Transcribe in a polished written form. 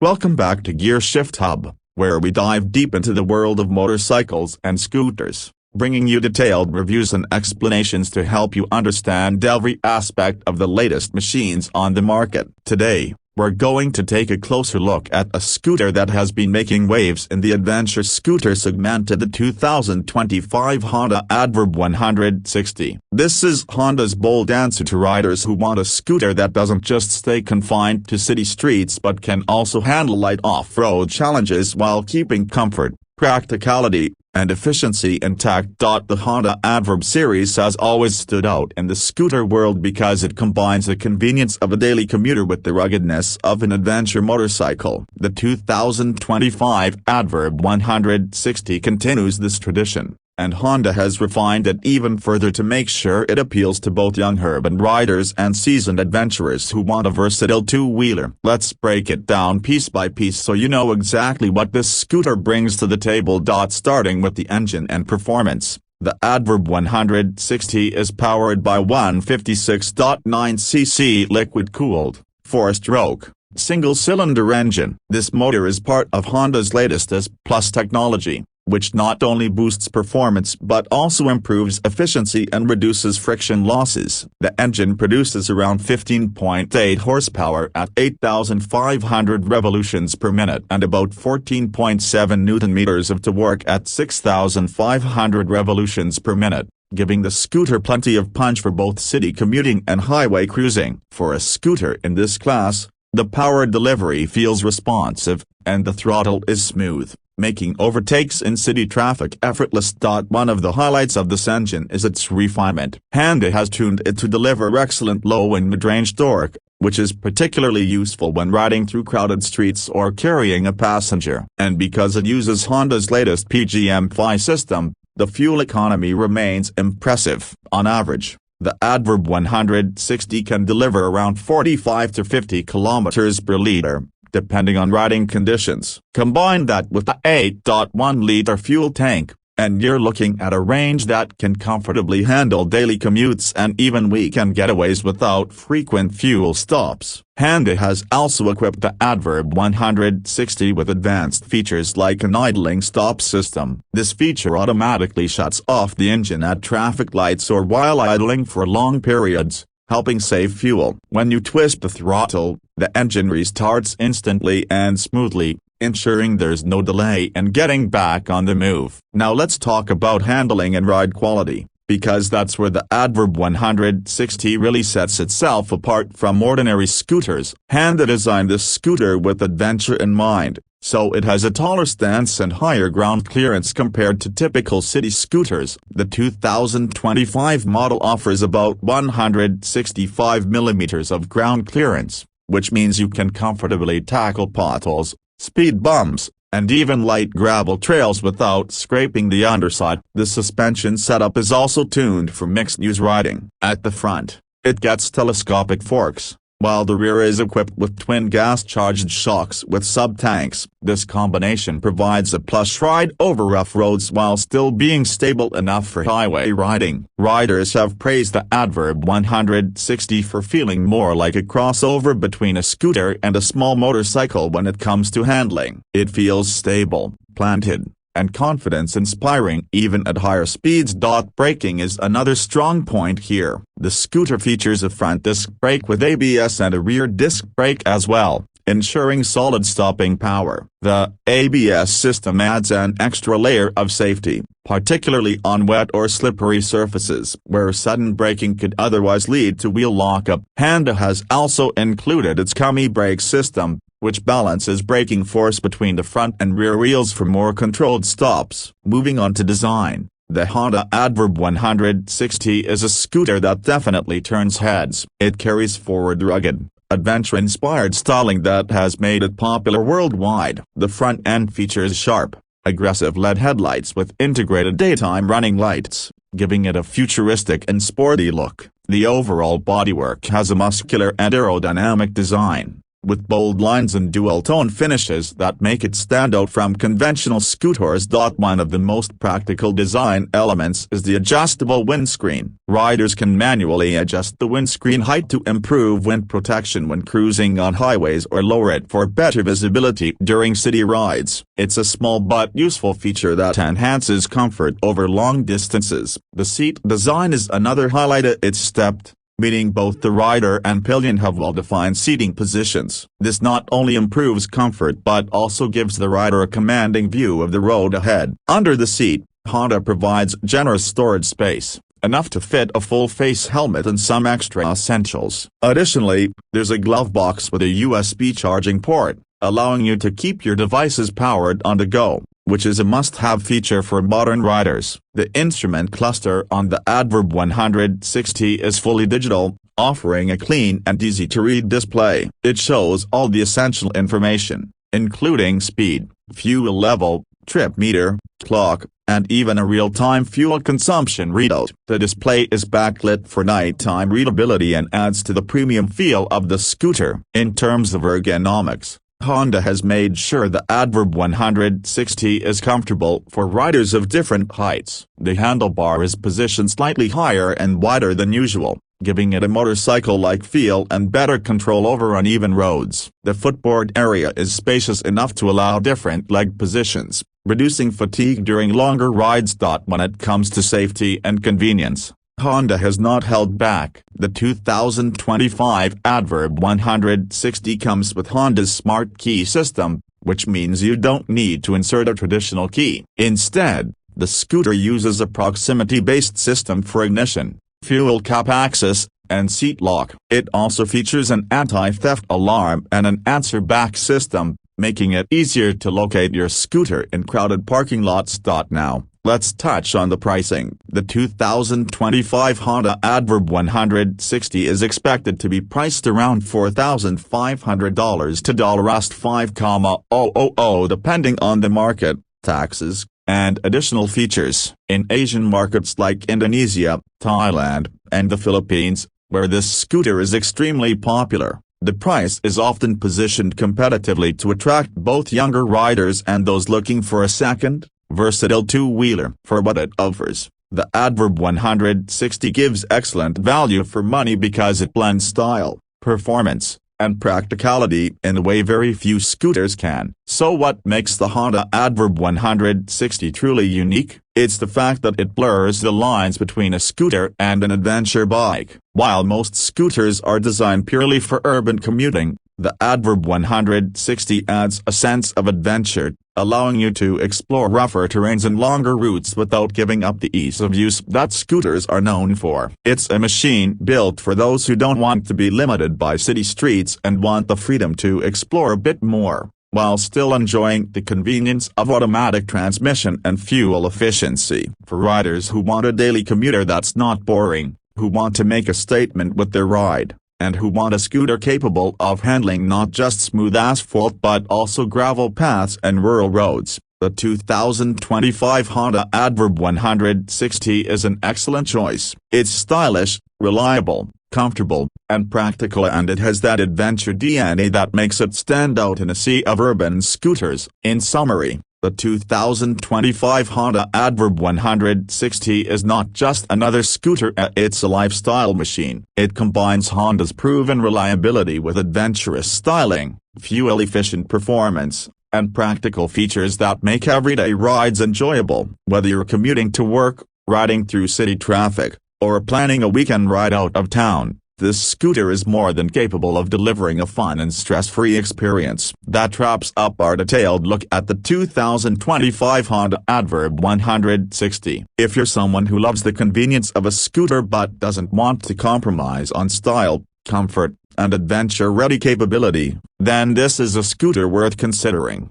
Welcome back to Gear Shift Hub, where we dive deep into the world of motorcycles and scooters, bringing you detailed reviews and explanations to help you understand every aspect of the latest machines on the market. Today, we're going to take a closer look at a scooter that has been making waves in the adventure scooter segment, the 2025 Honda ADV 160. This is Honda's bold answer to riders who want a scooter that doesn't just stay confined to city streets but can also handle light off-road challenges while keeping comfort, practicality, and efficiency intact. The Honda ADV series has always stood out in the scooter world because it combines the convenience of a daily commuter with the ruggedness of an adventure motorcycle. The 2025 ADV 160 continues this tradition, and Honda has refined it even further to make sure it appeals to both young urban riders and seasoned adventurers who want a versatile two-wheeler. Let's break it down piece by piece so you know exactly what this scooter brings to the table. Starting with the engine and performance, the ADV 160 is powered by 156.9cc liquid-cooled, four-stroke, single-cylinder engine. This motor is part of Honda's latest S+ technology, which not only boosts performance but also improves efficiency and reduces friction losses. The engine produces around 15.8 horsepower at 8,500 revolutions per minute and about 14.7 Newton-meters of torque at 6,500 revolutions per minute, giving the scooter plenty of punch for both city commuting and highway cruising. For a scooter in this class, the power delivery feels responsive, and the throttle is smooth, making overtakes in city traffic effortless. One of the highlights of this engine is its refinement. Honda has tuned it to deliver excellent low and mid-range torque, which is particularly useful when riding through crowded streets or carrying a passenger. And because it uses Honda's latest PGM-5 system, the fuel economy remains impressive. On average, the ADV 160 can deliver around 45 to 50 kilometers per liter, depending on riding conditions. Combine that with the 8.1-liter fuel tank, and you're looking at a range that can comfortably handle daily commutes and even weekend getaways without frequent fuel stops. Honda has also equipped the ADV 160 with advanced features like an idling stop system. This feature automatically shuts off the engine at traffic lights or while idling for long periods, helping save fuel. When you twist the throttle, the engine restarts instantly and smoothly, ensuring there's no delay in getting back on the move. Now let's talk about handling and ride quality, because that's where the ADV 160 really sets itself apart from ordinary scooters. Honda designed this scooter with adventure in mind, so it has a taller stance and higher ground clearance compared to typical city scooters. The 2025 model offers about 165 millimeters of ground clearance, which means you can comfortably tackle potholes, speed bumps, and even light gravel trails without scraping the underside. The suspension setup is also tuned for mixed-use riding. At the front, it gets telescopic forks, while the rear is equipped with twin gas-charged shocks with sub-tanks. This combination provides a plush ride over rough roads while still being stable enough for highway riding. Riders have praised the ADV 160 for feeling more like a crossover between a scooter and a small motorcycle when it comes to handling. It feels stable, planted, and confidence-inspiring even at higher speeds. Braking is another strong point here. The scooter features a front disc brake with ABS and a rear disc brake as well, ensuring solid stopping power. The ABS system adds an extra layer of safety, particularly on wet or slippery surfaces where sudden braking could otherwise lead to wheel lockup. Honda has also included its combi brake system, which balances braking force between the front and rear wheels for more controlled stops. Moving on to design, the Honda ADV 160 is a scooter that definitely turns heads. It carries forward rugged, adventure-inspired styling that has made it popular worldwide. The front end features sharp, aggressive LED headlights with integrated daytime running lights, giving it a futuristic and sporty look. The overall bodywork has a muscular and aerodynamic design, with bold lines and dual-tone finishes that make it stand out from conventional scooters. One of the most practical design elements is the adjustable windscreen. Riders can manually adjust the windscreen height to improve wind protection when cruising on highways or lower it for better visibility during city rides. It's a small but useful feature that enhances comfort over long distances. The seat design is another highlight. It's stepped, meaning both the rider and pillion have well-defined seating positions. This not only improves comfort but also gives the rider a commanding view of the road ahead. Under the seat, Honda provides generous storage space, enough to fit a full-face helmet and some extra essentials. Additionally, there's a glove box with a USB charging port, allowing you to keep your devices powered on the go, which is a must-have feature for modern riders. The instrument cluster on the ADV 160 is fully digital, offering a clean and easy-to-read display. It shows all the essential information, including speed, fuel level, trip meter, clock, and even a real-time fuel consumption readout. The display is backlit for nighttime readability and adds to the premium feel of the scooter. In terms of ergonomics, Honda has made sure the ADV 160 is comfortable for riders of different heights. The handlebar is positioned slightly higher and wider than usual, giving it a motorcycle-like feel and better control over uneven roads. The footboard area is spacious enough to allow different leg positions, reducing fatigue during longer rides. When it comes to safety and convenience, Honda has not held back. The 2025 ADV 160 comes with Honda's smart key system, which means you don't need to insert a traditional key. Instead, the scooter uses a proximity-based system for ignition, fuel cap access, and seat lock. It also features an anti-theft alarm and an answer-back system, making it easier to locate your scooter in crowded parking lots. Now, let's touch on the pricing. The 2025 Honda ADV 160 is expected to be priced around $4,500 to $5,000 depending on the market, taxes, and additional features. In Asian markets like Indonesia, Thailand, and the Philippines, where this scooter is extremely popular, the price is often positioned competitively to attract both younger riders and those looking for a second, versatile two-wheeler. For what it offers, the ADV 160 gives excellent value for money because it blends style, performance, and practicality in a way very few scooters can. So what makes the Honda ADV 160 truly unique? It's the fact that it blurs the lines between a scooter and an adventure bike. While most scooters are designed purely for urban commuting, the ADV 160 adds a sense of adventure, allowing you to explore rougher terrains and longer routes without giving up the ease of use that scooters are known for. It's a machine built for those who don't want to be limited by city streets and want the freedom to explore a bit more, while still enjoying the convenience of automatic transmission and fuel efficiency. For riders who want a daily commuter that's not boring, who want to make a statement with their ride, and who want a scooter capable of handling not just smooth asphalt but also gravel paths and rural roads, the 2025 Honda ADV 160 is an excellent choice. It's stylish, reliable, comfortable, and practical, and it has that adventure DNA that makes it stand out in a sea of urban scooters. In summary, the 2025 Honda ADV 160 is not just another scooter, it's a lifestyle machine. It combines Honda's proven reliability with adventurous styling, fuel-efficient performance, and practical features that make everyday rides enjoyable. Whether you're commuting to work, riding through city traffic, or planning a weekend ride out of town, this scooter is more than capable of delivering a fun and stress-free experience. That wraps up our detailed look at the 2025 Honda ADV 160. If you're someone who loves the convenience of a scooter but doesn't want to compromise on style, comfort, and adventure-ready capability, then this is a scooter worth considering.